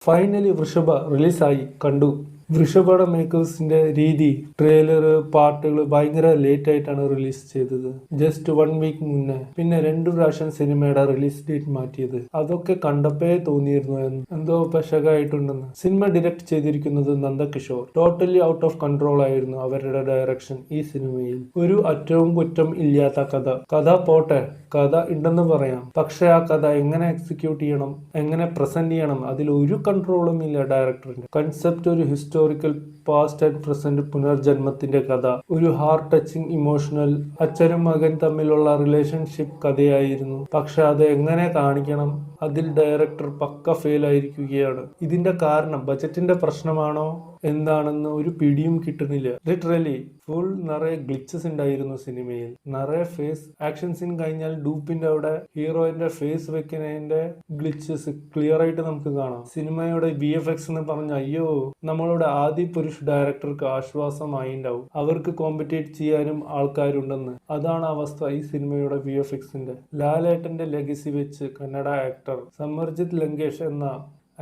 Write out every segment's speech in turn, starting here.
Finally Vrusshabha റിലീസായി കണ്ടു. വൃഷഭയുടെ മേക്കേഴ്സിന്റെ രീതി, ട്രെയിലർ, പാട്ടുകൾ ഭയങ്കര ലേറ്റ് ആയിട്ടാണ് റിലീസ് ചെയ്തത്. ജസ്റ്റ് 1 വീക്ക് മുന്നേ. പിന്നെ 2 പ്രാവശ്യം സിനിമയുടെ റിലീസ് ഡേറ്റ് മാറ്റിയത്. അതൊക്കെ കണ്ടപ്പേ തോന്നിയിരുന്നു എന്തോ പെശകായിട്ടുണ്ടെന്ന്. സിനിമ ഡയറക്ട് ചെയ്തിരിക്കുന്നത് Nandakishore. Totally out of control ആയിരുന്നു അവരുടെ ഡയറക്ഷൻ ഈ സിനിമയിൽ. ഒരു അറ്റവും കുറ്റം ഇല്ലാത്ത കഥ പോട്ടെ, കഥ ഉണ്ടെന്ന് പറയാം. പക്ഷെ ആ കഥ എങ്ങനെ എക്സിക്യൂട്ട് ചെയ്യണം, എങ്ങനെ പ്രസന്റ് ചെയ്യണം, അതിൽ ഒരു കൺട്രോളും ഇല്ല ഡയറക്ടറിന്റെ. കൺസെപ്റ്റ് ഒരു ഹിസ്റ്റോറിക്കൽ പാസ്റ്റ് ആൻഡ് പ്രസന്റ് പുനർജന്മത്തിന്റെ കഥ. ഒരു ഹാർട്ട് ടച്ചിങ് ഇമോഷണൽ അച്ഛനും മകൻ തമ്മിലുള്ള റിലേഷൻഷിപ്പ് കഥയായിരുന്നു. പക്ഷെ അത് എങ്ങനെ കാണിക്കണം, അതിൽ ഡയറക്ടർ പക്ക ഫെയിൽ ആയിരിക്കുകയാണ്. ഇതിന്റെ കാരണം ബജറ്റിന്റെ പ്രശ്നമാണോ എന്താണെന്ന് ഒരു പിടിയും കിട്ടുന്നില്ല. ലിറ്ററലി ഫുൾ നിറയെ ഗ്ലിച്ചസ് ഉണ്ടായിരുന്നു സിനിമയിൽ. നിറയെ ഫേസ് ആക്ഷൻ സീൻ കഴിഞ്ഞാൽ ഡൂപ്പിന്റെ അവിടെ ഹീറോയിന്റെ ഫേസ് വെക്കുന്നതിന്റെ ഗ്ലിച്ചസ് ക്ലിയർ ആയിട്ട് നമുക്ക് കാണാം. സിനിമയുടെ VFX എന്ന് പറഞ്ഞ അയ്യോ, നമ്മളുടെ ആദ്യ പുരുഷ ഡയറക്ടർക്ക് ആശ്വാസമായി ഉണ്ടാവും. അവർക്ക് കോമ്പറ്റേറ്റ് ചെയ്യാനും ആൾക്കാരുണ്ടെന്ന്. അതാണ് അവസ്ഥ ഈ സിനിമയുടെ VFXന്റെ. ലാലേട്ടന്റെ ലെഗസി വെച്ച് കന്നഡ ആക്ടർ സമർജിത് ലങ്കേഷ് എന്ന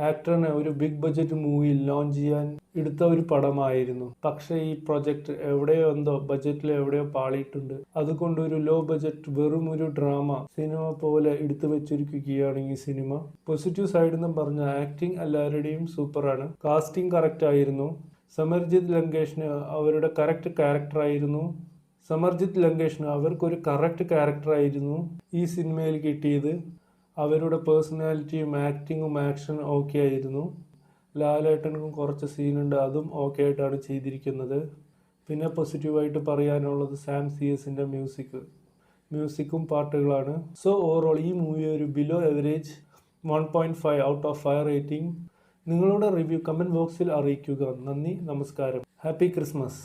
ആക്ടറിനെ ഒരു ബിഗ് ബഡ്ജറ്റ് മൂവിയിൽ ലോഞ്ച് ചെയ്യാൻ എടുത്ത ഒരു പടമായിരുന്നു. പക്ഷെ ഈ പ്രൊജക്ട് എവിടെയോ എന്തോ ബഡ്ജറ്റിൽ എവിടെയോ പാളിയിട്ടുണ്ട്. അതുകൊണ്ട് ഒരു ലോ ബഡ്ജറ്റ് വെറും ഒരു ഡ്രാമ സിനിമ പോലെ എടുത്തു വെച്ചിരിക്കുകയാണ് ഈ സിനിമ. പോസിറ്റീവ് സൈഡ് എന്ന് പറഞ്ഞ ആക്ടിങ് എല്ലാവരുടെയും സൂപ്പറാണ്. കാസ്റ്റിംഗ് കറക്റ്റ് ആയിരുന്നു. സമർജിത് ലങ്കേഷിന് അവർക്കൊരു കറക്റ്റ് ക്യാരക്ടറായിരുന്നു ഈ സിനിമയിൽ കിട്ടിയത്. അവരുടെ പേഴ്സണാലിറ്റിയും ആക്ടിങ്ങും ആക്ഷനും ഓക്കെ ആയിരുന്നു. ലാലേട്ടനും കുറച്ച് സീനുണ്ട്, അതും ഓക്കെ ആയിട്ടാണ് ചെയ്തിരിക്കുന്നത്. പിന്നെ പോസിറ്റീവായിട്ട് പറയാനുള്ളത് സാം CS-ന്റെ മ്യൂസിക്കും പാട്ടുകളാണ്. സോ ഓവറോൾ ഈ മൂവി ഒരു below average 1.5 out of 5 rating. നിങ്ങളുടെ റിവ്യൂ കമൻറ്റ് ബോക്സിൽ അറിയിക്കുക. നന്ദി, നമസ്കാരം. Happy Christmas.